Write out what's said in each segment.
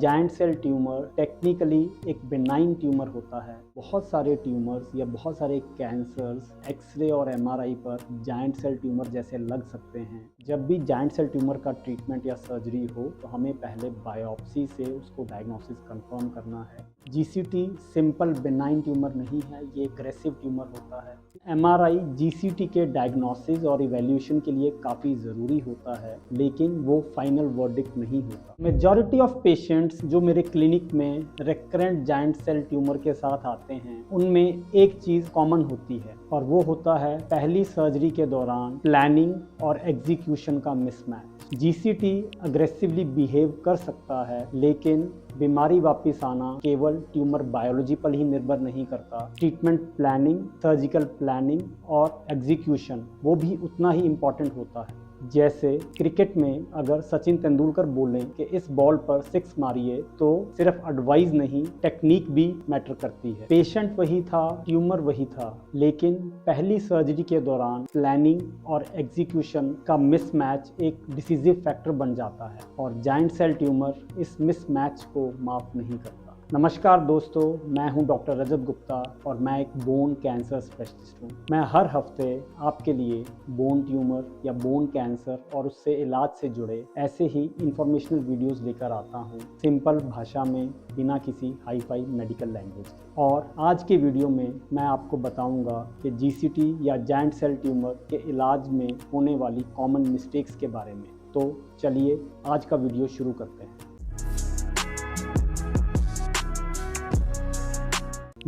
Giant cell tumour technically एक benign tumour होता है। बहुत सारे ट्यूमर्स या बहुत सारे कैंसर्स एक्सरे और एमआरआई पर जायंट सेल ट्यूमर जैसे लग सकते हैं। जब भी जायंट सेल ट्यूमर का ट्रीटमेंट या सर्जरी हो तो हमें पहले बायोप्सी से उसको डायग्नोसिस कंफर्म करना है। जीसीटी सिंपल बेनाइन ट्यूमर नहीं है, ये एग्रेसिव ट्यूमर होता है। एमआरआई जीसीटी के डायग्नोसिस और इवैल्यूएशन के लिए काफ़ी ज़रूरी होता है, लेकिन वो फाइनल वर्डिक्ट नहीं होता। मेजॉरिटी ऑफ पेशेंट्स जो मेरे क्लिनिक में रिकरेंट जायंट सेल ट्यूमर के साथ आते हैं, उनमें एक चीज़ कॉमन होती है और वो होता है पहली सर्जरी के दौरान प्लानिंग और एग्जीक्यूशन का मिसमैच। जीसीटी अग्रेसिवली बिहेव कर सकता है, लेकिन बीमारी वापस आना केवल ट्यूमर बायोलॉजी पर ही निर्भर नहीं करता। ट्रीटमेंट प्लानिंग, सर्जिकल प्लानिंग और एग्जीक्यूशन वो भी उतना ही इम्पॉर्टेंट होता है। जैसे क्रिकेट में अगर सचिन तेंदुलकर बोलें कि इस बॉल पर 6 मारिए, तो सिर्फ एडवाइस नहीं, टेक्निक भी मैटर करती है। पेशेंट वही था, ट्यूमर वही था, लेकिन पहली सर्जरी के दौरान प्लानिंग और एग्जीक्यूशन का मिसमैच एक डिसीजिव फैक्टर बन जाता है और जायंट सेल ट्यूमर इस मिसमैच को माफ नहीं करता। नमस्कार दोस्तों, मैं हूं डॉक्टर रजत गुप्ता और मैं एक बोन कैंसर स्पेशलिस्ट हूं। मैं हर हफ्ते आपके लिए बोन ट्यूमर या बोन कैंसर और उससे इलाज से जुड़े ऐसे ही इंफॉर्मेशनल वीडियोस लेकर आता हूं, सिंपल भाषा में, बिना किसी हाई फाई मेडिकल लैंग्वेज के। और आज के वीडियो में मैं आपको बताऊंगा कि जीसीटी या जायंट सेल ट्यूमर के इलाज में होने वाली कॉमन मिस्टेक्स के बारे में। तो चलिए आज का वीडियो शुरू करते हैं।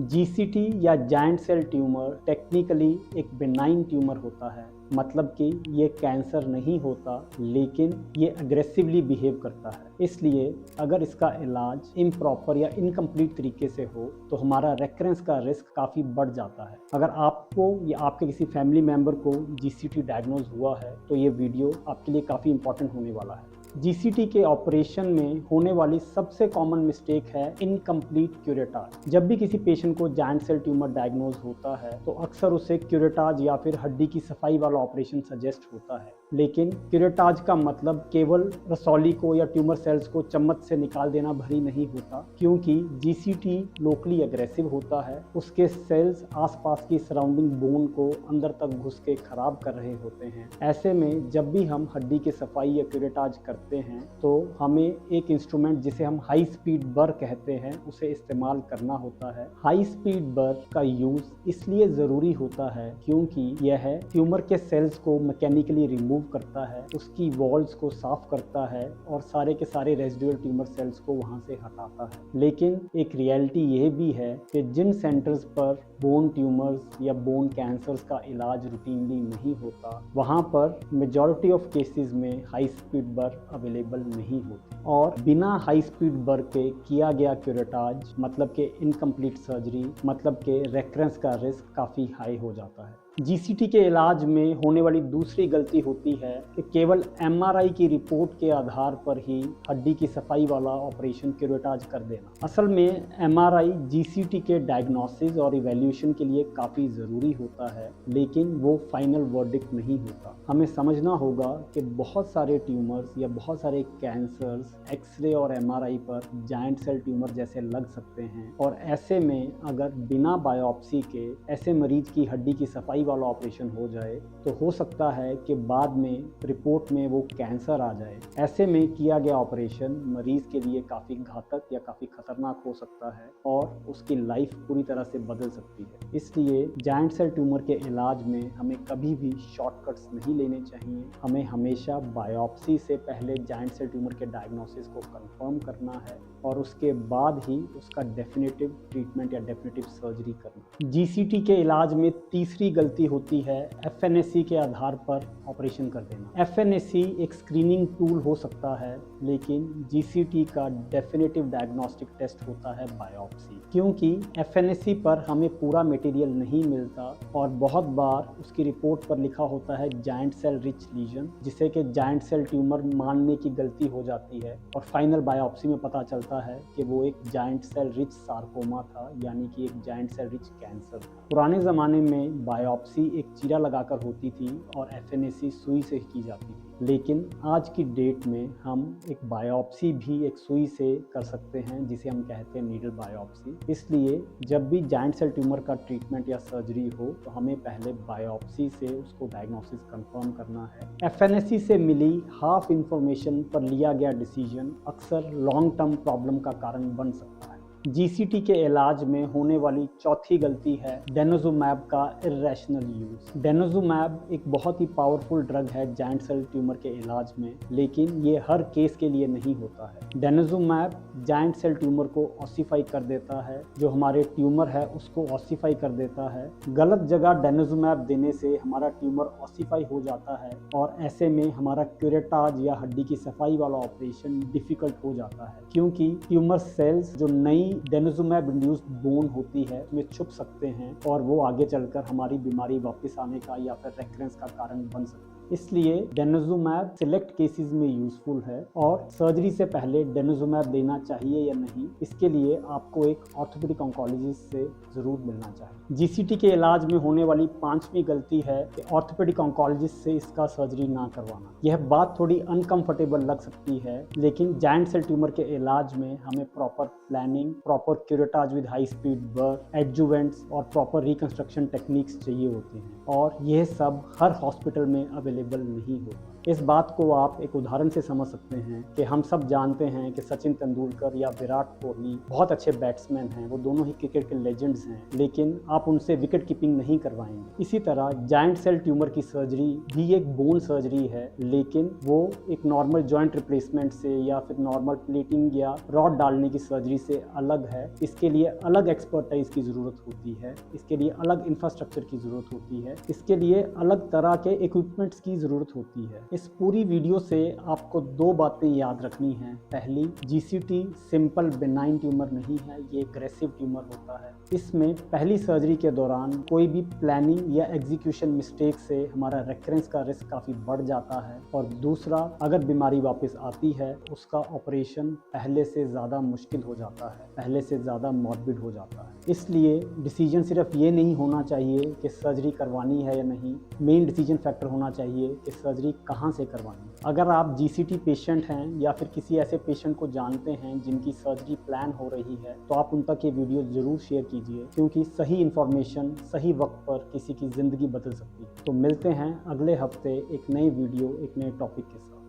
जीसीटी या जायंट सेल ट्यूमर टेक्निकली एक बेनाइन ट्यूमर होता है, मतलब कि ये कैंसर नहीं होता, लेकिन ये अग्रेसिवली बिहेव करता है। इसलिए अगर इसका इलाज इम्प्रॉपर या इनकम्प्लीट तरीके से हो तो हमारा रेकरेंस का रिस्क काफ़ी बढ़ जाता है। अगर आपको या आपके किसी फैमिली मेम्बर को जीसीटी डायग्नोज हुआ है तो ये वीडियो आपके लिए काफ़ी इंपॉर्टेंट होने वाला है। जीसीटी के ऑपरेशन में होने वाली सबसे कॉमन मिस्टेक है इनकम्प्लीट क्यूरेटाज। जब भी किसी पेशेंट को जायंट सेल ट्यूमर डायग्नोज होता है तो अक्सर उसे क्यूरेटाज या फिर हड्डी की सफाई वाला ऑपरेशन सजेस्ट होता है, लेकिन क्यूरेटाज का मतलब केवल रसौली को या ट्यूमर सेल्स को चम्मच से निकाल देना भरी नहीं होता, क्योंकि जीसीटी लोकली एग्रेसिव होता है। उसके सेल्स आसपास की सराउंडिंग बोन को अंदर तक घुस के खराब कर रहे होते हैं। ऐसे में जब भी हम हड्डी की सफाई या क्यूरेटाज करते हैं तो हमें एक इंस्ट्रूमेंट जिसे हम हाई स्पीड बर कहते हैं उसे इस्तेमाल करना होता है। हाई स्पीड बर का यूज इसलिए जरूरी होता है क्योंकि यह ट्यूमर के सेल्स को मैकेनिकली रिमूव करता है, उसकी वॉल्स को साफ करता है और सारे के सारे रेजिडुअल ट्यूमर सेल्स को वहां से हटाता है। लेकिन एक रियलिटी यह भी है कि जिन सेंटर्स पर बोन ट्यूमर्स या बोन कैंसर्स का इलाज रूटीनली नहीं होता, वहां पर मेजॉरिटी ऑफ केसेस में हाई स्पीड बर अवेलेबल नहीं होती और बिना हाई स्पीड बर के किया गया क्यूरेटाज मतलब के इनकम्प्लीट सर्जरी मतलब के रेकरेंस का रिस्क काफ़ी हाई हो जाता है। जीसीटी के इलाज में होने वाली दूसरी गलती होती है कि केवल एमआरआई की रिपोर्ट के आधार पर ही हड्डी की सफाई वाला ऑपरेशन क्यूरेटाज कर देना। असल में एमआरआई जीसीटी के डायग्नोसिस और इवैल्यूएशन के लिए काफ़ी ज़रूरी होता है, लेकिन वो फाइनल वर्डिक्ट नहीं होता। हमें समझना होगा कि बहुत सारे ट्यूमर्स या बहुत सारे कैंसर्स एक्सरे और एमआरआई पर जायंट सेल ट्यूमर जैसे लग सकते हैं और ऐसे में अगर बिना बायोप्सी के ऐसे मरीज की हड्डी की सफाई वाला ऑपरेशन हो जाए तो हो सकता है कि बाद में रिपोर्ट में वो कैंसर आ जाए। ऐसे में किया गया ऑपरेशन मरीज के लिए काफ़ी घातक या काफ़ी खतरनाक हो सकता है और उसकी लाइफ पूरी तरह से बदल सकती है। इसलिए जायंट सेल ट्यूमर के इलाज में हमें कभी भी शॉर्टकट्स नहीं लेने चाहिए। हमें हमेशा बायोप्सी से पहले जायंट सेल ट्यूमर के डायग्नोसिस को कंफर्म करना है और उसके बाद ही उसका डेफिनेटिव ट्रीटमेंट या डेफिनेटिव सर्जरी करना। जीसीटी के इलाज में तीसरी गलती होती है एफएनएसी के आधार पर ऑपरेशन कर देना। एफएनएसी एक स्क्रीनिंग टूल हो सकता है, लेकिन जीसीटी का डेफिनेटिव डायग्नोस्टिक टेस्ट होता है बायोप्सी, क्योंकि एफएनएसी पर हमें पूरा मटेरियल नहीं मिलता और बहुत बार उसकी रिपोर्ट पर लिखा होता है जायंट सेल रिच लीजन, जिसे कि जायंट सेल ट्यूमर मानने की गलती हो जाती है और फाइनल बायोप्सी में पता चलता है कि वो एक जायंट सेल रिच सार्कोमा था, यानी कि एक जायंट सेल रिच कैंसर था। पुराने ज़माने में बायोप्सी बायोप्सी एक चीरा लगाकर होती थी और एफएनएसी सुई से की जाती थी, लेकिन आज की डेट में हम एक बायोप्सी भी एक सुई से कर सकते हैं, जिसे हम कहते हैं नीडल बायोप्सी। इसलिए जब भी जाइंट सेल ट्यूमर का ट्रीटमेंट या सर्जरी हो तो हमें पहले बायोप्सी से उसको डायग्नोसिस कंफर्म करना है। एफएनएसी से मिली हाफ इंफॉर्मेशन पर लिया गया डिसीजन अक्सर लॉन्ग टर्म प्रॉब्लम का कारण बन सकता है। जीसीटी के इलाज में होने वाली चौथी गलती है डेनोजुमैब का इर्रेशनल यूज। डेनोजुमैब एक बहुत ही पावरफुल ड्रग है जाइंट सेल ट्यूमर के इलाज में, लेकिन ये हर केस के लिए नहीं होता है। डेनोजुमैब जाइंट सेल ट्यूमर को ऑसिफाई कर देता है, जो हमारे ट्यूमर है उसको ऑसिफाई कर देता है। गलत जगह डेनोजुमैब देने से हमारा ट्यूमर ऑसिफाई हो जाता है और ऐसे में हमारा क्यूरेटाज या हड्डी की सफाई वाला ऑपरेशन डिफिकल्ट हो जाता है, क्योंकि ट्यूमर सेल्स जो नई डेनोजुमैब इंड्यूस्ड बोन होती है उसमें छुप सकते हैं और वो आगे चलकर हमारी बीमारी वापस आने का या फिर रेकरेंस का कारण बन सकते हैं। इसलिए डेनोजुमैब सिलेक्ट केसेस में यूजफुल है और सर्जरी से पहले डेनोजुमैब देना चाहिए या नहीं, इसके लिए आपको एक ऑर्थोपेडिक ऑन्कोलॉजिस्ट से ज़रूर मिलना चाहिए। जीसीटी के इलाज में होने वाली 5वीं गलती है कि ऑर्थोपेडिक ऑन्कोलॉजिस्ट से इसका सर्जरी ना करवाना। यह बात थोड़ी अनकंफर्टेबल लग सकती है, लेकिन जाइंट सेल ट्यूमर के इलाज में हमें proper planning, proper curettage with high speed burr, adjuvants और प्रॉपर रिकंस्ट्रक्शन टेक्निक्स चाहिए होते हैं, और यह सब हर हॉस्पिटल में अवेलेबल नहीं होता। इस बात को आप एक उदाहरण से समझ सकते हैं कि हम सब जानते हैं कि सचिन तेंदुलकर या विराट कोहली बहुत अच्छे बैट्समैन हैं, वो दोनों ही क्रिकेट के लेजेंड्स हैं, लेकिन आप उनसे विकेट कीपिंग नहीं करवाएंगे। इसी तरह जाइंट सेल ट्यूमर की सर्जरी भी एक बोन सर्जरी है, लेकिन वो एक नॉर्मल जॉइंट रिप्लेसमेंट से या फिर नॉर्मल प्लेटिंग या रॉड डालने की सर्जरी से अलग है। इसके लिए अलग एक्सपर्टाइज की ज़रूरत होती है, इसके लिए अलग इंफ्रास्ट्रक्चर की ज़रूरत होती है, इसके लिए अलग तरह के इक्विपमेंट्स की ज़रूरत होती है। इस पूरी वीडियो से आपको 2 बातें याद रखनी हैं। पहली, जीसीटी सिंपल बेनाइन ट्यूमर नहीं है, ये एग्रेसिव ट्यूमर होता है। इसमें पहली सर्जरी के दौरान कोई भी प्लानिंग या एग्जीक्यूशन मिस्टेक से हमारा रेकरेंस का रिस्क काफ़ी बढ़ जाता है, और दूसरा, अगर बीमारी वापस आती है उसका ऑपरेशन पहले से ज़्यादा मुश्किल हो जाता है, पहले से ज़्यादा मॉर्बिड हो जाता है। इसलिए डिसीजन सिर्फ ये नहीं होना चाहिए कि सर्जरी करवानी है या नहीं, मेन डिसीजन फैक्टर होना चाहिए कि सर्जरी कहाँ से करवानी है। अगर आप जीसीटी पेशेंट हैं या फिर किसी ऐसे पेशेंट को जानते हैं जिनकी सर्जरी प्लान हो रही है, तो आप उन तक ये वीडियो ज़रूर शेयर कीजिए, क्योंकि सही इन्फॉर्मेशन सही वक्त पर किसी की ज़िंदगी बदल सकती है। तो मिलते हैं अगले हफ्ते एक नई वीडियो, एक नए टॉपिक के साथ।